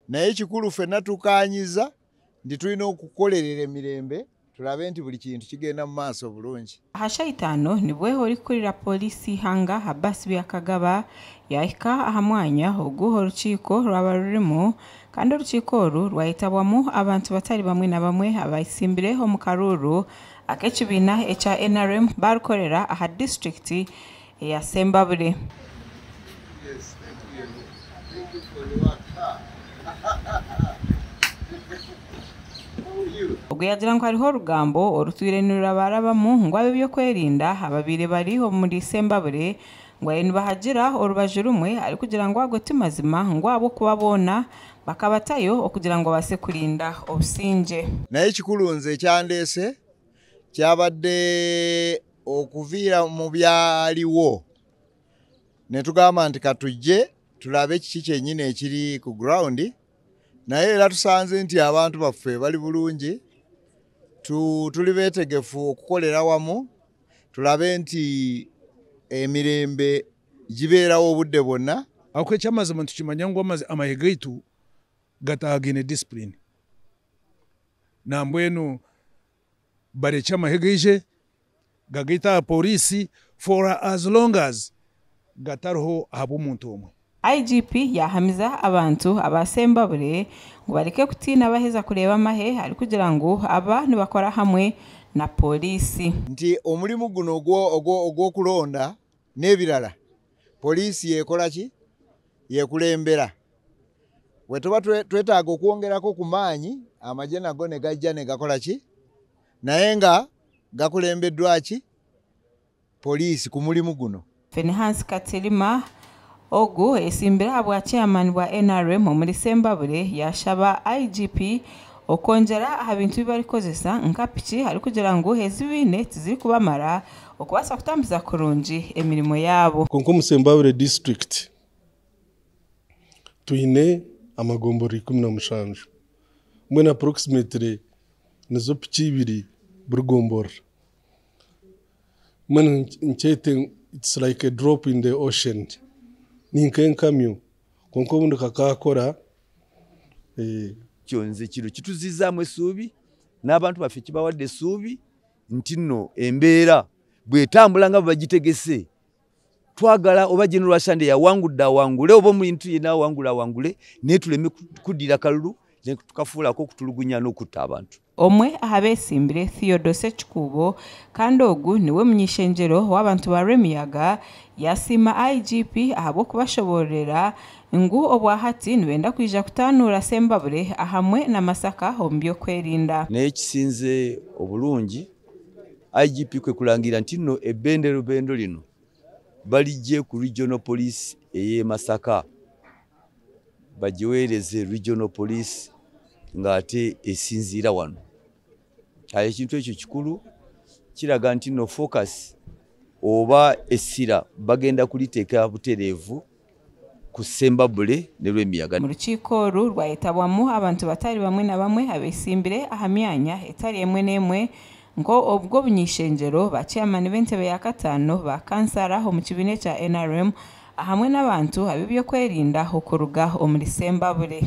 naye kikulu ffenna tukaanyiza ndi tulina okukolerera emirembe tulabe nti buli kintu kigenda mu maaso bulungi. Hashaitano nibwe olikurira polisi hanga Abbas Byakagaba yahika aha mwanya ogu orukiiko rwaba rurimu kandi orukiiko oru rwayitabwamu abantu batari bamwe na bamwe abayisimbire omu karuuru ak'ekibiina ekya NRM barukorera aha disitulikiti eya Sembabule. Ubwo yagira ngo hariho rugambo orutwirenurira barabamu ngo abe byo kwerinda ababire bari muri Sembabule ngo ayeni bahagira orubaju rumwe ari kugira ngo agote mazima ngo abo kubabona bakabatayo okugira ngo base kurinda obusinge. Naye kikulunze kyandese kyabadde okuviira mu byaliwo ne tugamba nti katujje tulabe kiki kyennyini ekiri ku ground, naye era tusanze nti abantu baffe bali bulungi, tuli beetegefu okukolera wamu tulabe nti emirembe gibeerawo obudde bwonna. Ako ekyamazima tukimanya ngu amahega gaitu gatagine discipline nambwenu barekya amahega ije gagaita polisi for as long as gatariho hab'omuntu omwe. IGP yahamiza abantu abasembabule ngo bareke kutina baheza kureba amahe ari kugira ngo aba nibakora hamwe na polisi. Nti omulimu guno ogw'okulonda n'ebirala polisi yekola ki yekulembera. Bwe tuba twetaaga okwongerako ku maanyi amagye nago ne gajja ne gakola ki naye nga gakulembeddwa ki polisi ku mulimu guno. Fenehans Katilima ogu esimbira bwa chairman bwa NRM muri Sembabule yashaba IGP okongera abintu bibarikozesa nkapiki ari kugira ngo hezibine tiziri kubamara okubasa kutambiza kurungi emirimo yabo. Konko mu Sembabule district tuine amagombori 17 mwena approximately nizo piki ibiri burugombora mwena nchete it's like a drop in the ocean. Ninkenkamyo konko bundu kakakora kyonze kiro kituzizaamu essuubi n'abantu baffe kibawadde essuubi nti nno embeera bwetambula nga bagitegese twagala oba General Sande yawangudde awangule oba omuntu yenna awangule naye tuleme kuddira kalulu ne tukafuulako okutulugunya n'okutta abantu. Omwe ahabesimbire Theodose Chikubo kandi ogu niwe munyishenjero w'abantu ba Remiyaga yasima IGP ahabo kubashoborera ngu obwahati nibenda kwija kutanura Sembabule ahamwe na Masaka hombyo kwerinda. Naye kisinze obulungi IGP kwe kulangira nti nno ebendero lino balijje ku regional police eye Masaka bajiweereze regional police ngate esinzira wano. Kale kintu ekyo kikulu kiraga nti no focus oba essira bagenda kuliteeka butereevu ku Sembabule ne Rwemiyaga. Mu rukiiko oru rwayitabwamu abantu batari bamwe na bamwe abesimbire aha myanya etari emwe n'emwe ngo obwo bunyishenjero ba chairman b'entebe ya katano ba kansara mu kibiina kya NRM ahamwe n'abantu abibyo kwerinda okuruga omuri Sembabule.